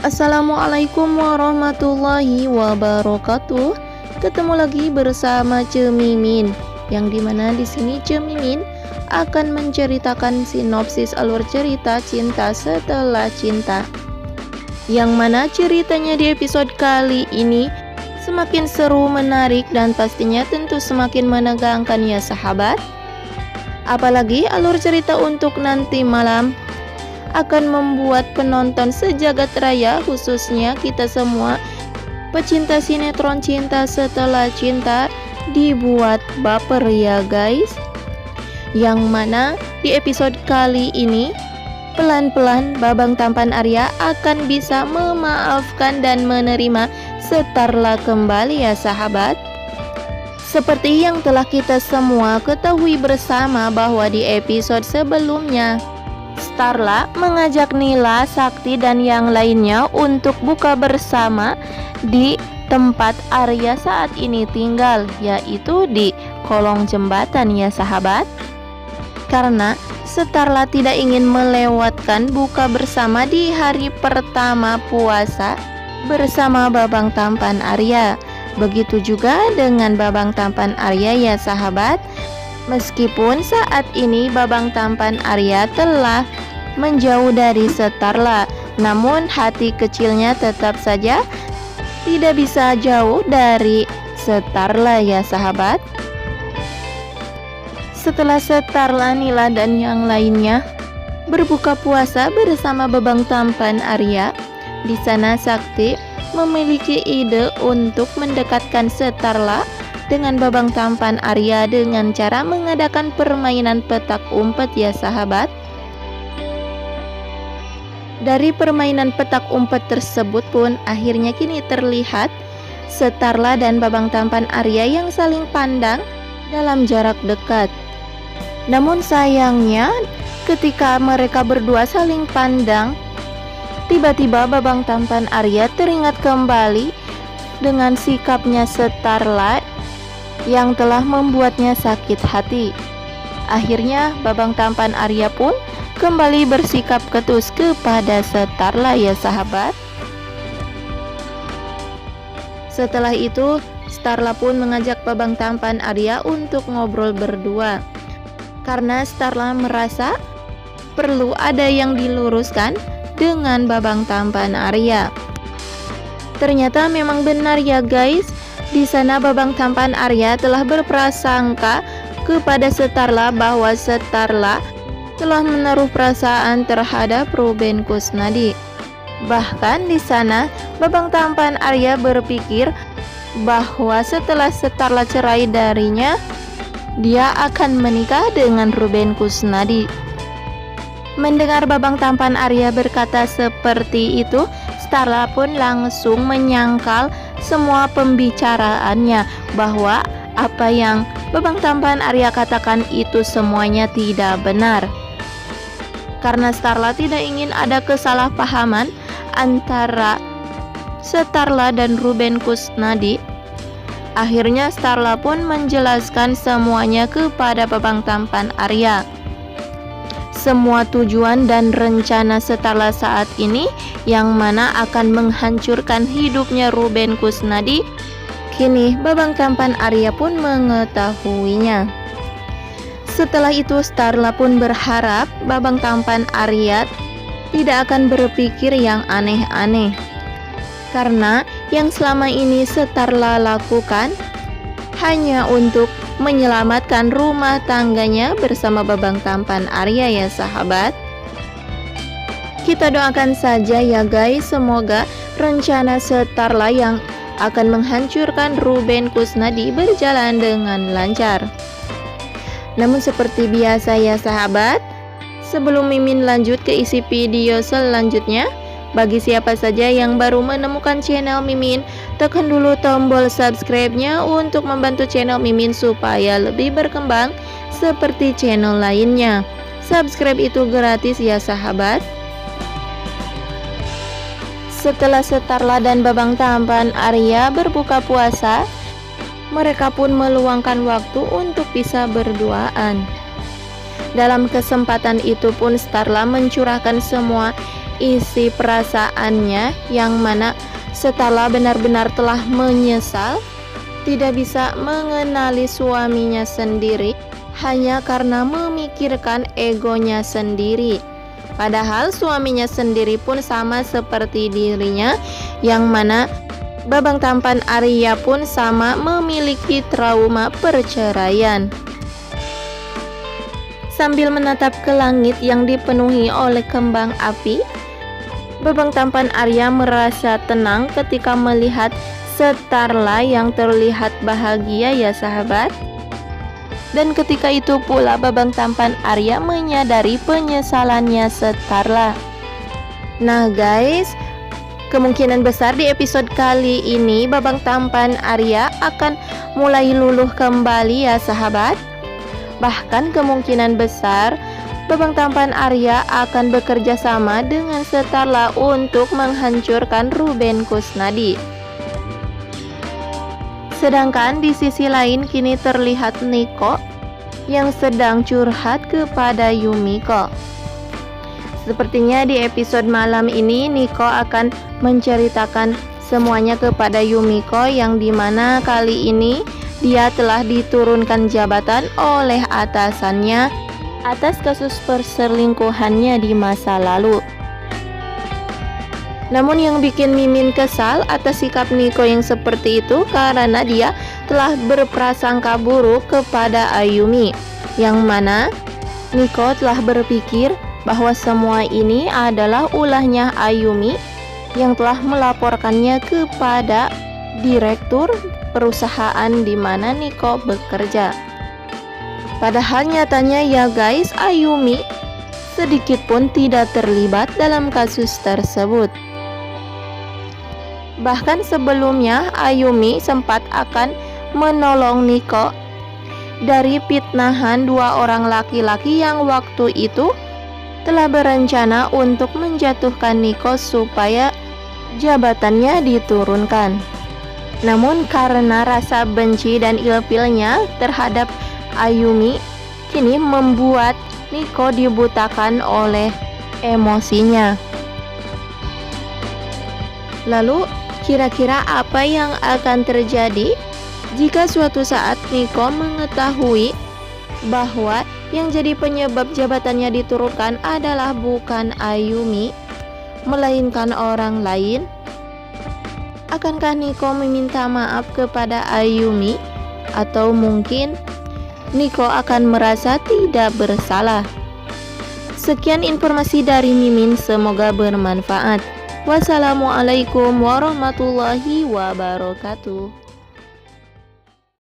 Assalamualaikum warahmatullahi wabarakatuh. Ketemu lagi bersama Cemimin, yang dimana di sini Cemimin akan menceritakan sinopsis alur cerita Cinta Setelah Cinta, yang mana ceritanya di episode kali ini semakin seru, menarik, dan pastinya tentu semakin menegangkan ya sahabat. Apalagi alur cerita untuk nanti malam akan membuat penonton sejagat raya, khususnya kita semua pecinta sinetron Cinta Setelah Cinta, dibuat baper ya guys. Yang mana di episode kali ini pelan-pelan Babang Tampan Arya akan bisa memaafkan dan menerima Starla kembali ya sahabat. Seperti yang telah kita semua ketahui bersama bahwa di episode sebelumnya Starla mengajak Nila, Sakti, dan yang lainnya untuk buka bersama di tempat Arya saat ini tinggal, yaitu di kolong jembatan ya sahabat. Karena Starla tidak ingin melewatkan buka bersama di hari pertama puasa bersama Babang Tampan Arya. Begitu juga dengan Babang Tampan Arya ya sahabat. Meskipun saat ini Babang Tampan Arya telah menjauh dari Starla, namun hati kecilnya tetap saja tidak bisa jauh dari Starla ya sahabat. Setelah Starla, Nila, dan yang lainnya berbuka puasa bersama Babang Tampan Arya, di sana Sakti memiliki ide untuk mendekatkan Starla dengan Babang Tampan Arya dengan cara mengadakan permainan petak umpet ya sahabat. Dari permainan petak umpet tersebut pun akhirnya kini terlihat Starla dan Babang Tampan Arya yang saling pandang dalam jarak dekat. Namun sayangnya ketika mereka berdua saling pandang, tiba-tiba Babang Tampan Arya teringat kembali dengan sikapnya Starla yang telah membuatnya sakit hati. Akhirnya Babang Tampan Arya pun kembali bersikap ketus kepada Starla ya sahabat. Setelah itu Starla pun mengajak Babang Tampan Arya untuk ngobrol berdua, karena Starla merasa perlu ada yang diluruskan dengan Babang Tampan Arya. Ternyata memang benar ya guys, di sana Babang Tampan Arya telah berprasangka kepada Starla bahwa Starla telah menaruh perasaan terhadap Ruben Kusnadi. Bahkan di sana Babang Tampan Arya berpikir bahwa setelah Starla cerai darinya, dia akan menikah dengan Ruben Kusnadi. Mendengar Babang Tampan Arya berkata seperti itu, Starla pun langsung menyangkal semua pembicaraannya bahwa apa yang Babang Tampan Arya katakan itu semuanya tidak benar. Karena Starla tidak ingin ada kesalahpahaman antara Starla dan Ruben Kusnadi, akhirnya Starla pun menjelaskan semuanya kepada Babang Tampan Arya. Semua tujuan dan rencana Starla saat ini yang mana akan menghancurkan hidupnya Ruben Kusnadi, kini Babang Tampan Arya pun mengetahuinya. Setelah itu Starla pun berharap Babang Tampan Arya tidak akan berpikir yang aneh-aneh, karena yang selama ini Starla lakukan hanya untuk menyelamatkan rumah tangganya bersama Babang Tampan Arya ya sahabat. Kita doakan saja ya guys, semoga rencana Starla yang akan menghancurkan Ruben Kusnadi berjalan dengan lancar. Namun seperti biasa ya sahabat, sebelum Mimin lanjut ke isi video selanjutnya, bagi siapa saja yang baru menemukan channel Mimin, tekan dulu tombol subscribe-nya untuk membantu channel Mimin supaya lebih berkembang seperti channel lainnya. Subscribe itu gratis ya sahabat. Setelah Starla dan Babang Tampan Arya berbuka puasa, mereka pun meluangkan waktu untuk bisa berduaan. Dalam kesempatan itu pun Starla mencurahkan semua isi perasaannya, yang mana Starla benar-benar telah menyesal tidak bisa mengenali suaminya sendiri hanya karena memikirkan egonya sendiri. Padahal suaminya sendiri pun sama seperti dirinya, yang mana babang tampan Arya pun sama memiliki trauma perceraian. Sambil menatap ke langit yang dipenuhi oleh kembang api, babang tampan Arya merasa tenang ketika melihat Starla yang terlihat bahagia ya sahabat. Dan ketika itu pula babang tampan Arya menyadari penyesalannya Starla. Nah guys, kemungkinan besar di episode kali ini babang tampan Arya akan mulai luluh kembali ya sahabat. Bahkan kemungkinan besar babang tampan Arya akan bekerja sama dengan Starla untuk menghancurkan Ruben Kusnadi. Sedangkan di sisi lain kini terlihat Nico yang sedang curhat kepada Yumiko. Sepertinya di episode malam ini Nico akan menceritakan semuanya kepada Yumiko, yang dimana kali ini dia telah diturunkan jabatan oleh atasannya atas kasus perselingkuhannya di masa lalu. Namun yang bikin Mimin kesal atas sikap Nico yang seperti itu karena dia telah berprasangka buruk kepada Ayumi, yang mana Nico telah berpikir bahwa semua ini adalah ulahnya Ayumi yang telah melaporkannya kepada direktur perusahaan di mana Nico bekerja. Padahal nyatanya ya guys, Ayumi sedikit pun tidak terlibat dalam kasus tersebut. Bahkan sebelumnya Ayumi sempat akan menolong Nico dari fitnahan dua orang laki-laki yang waktu itu telah berencana untuk menjatuhkan Nico supaya jabatannya diturunkan. Namun karena rasa benci dan ilfilnya terhadap Ayumi kini membuat Nico dibutakan oleh emosinya. Lalu kira-kira apa yang akan terjadi jika suatu saat Nico mengetahui bahwa yang jadi penyebab jabatannya diturunkan adalah bukan Ayumi, melainkan orang lain? Akankah Nico meminta maaf kepada Ayumi? Atau mungkin Nico akan merasa tidak bersalah? Sekian informasi dari Mimin, semoga bermanfaat. Wassalamualaikum warahmatullahi wabarakatuh.